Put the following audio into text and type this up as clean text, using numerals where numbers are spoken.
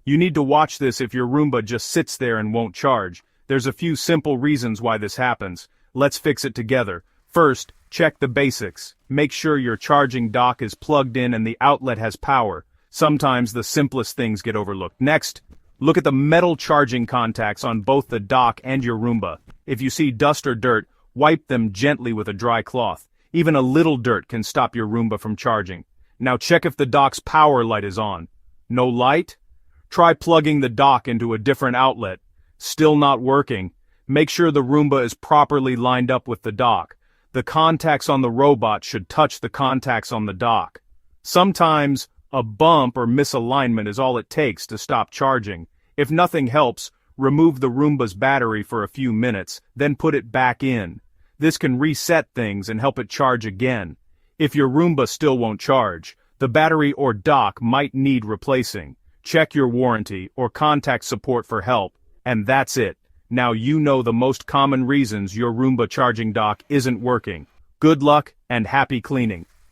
You need to watch this if your Roomba just sits there and won't charge. There's a few simple reasons why this happens. Let's fix it together. First, check the basics. Make sure your charging dock is plugged in and the outlet has power. Sometimes the simplest things get overlooked. Next, look at the metal charging contacts on both the dock and your Roomba. If you see dust or dirt, wipe them gently with a dry cloth. Even a little dirt can stop your Roomba from charging. Now check if the dock's power light is on. No light? Try plugging the dock into a different outlet. Still not working? Make sure the Roomba is properly lined up with the dock. The contacts on the robot should touch the contacts on the dock. Sometimes, a bump or misalignment is all it takes to stop charging. If nothing helps, remove the Roomba's battery for a few minutes, then put it back in. This can reset things and help it charge again. If your Roomba still won't charge, the battery or dock might need replacing. Check your warranty or contact support for help, and that's it. Now you know the most common reasons your Roomba charging dock isn't working. Good luck and happy cleaning.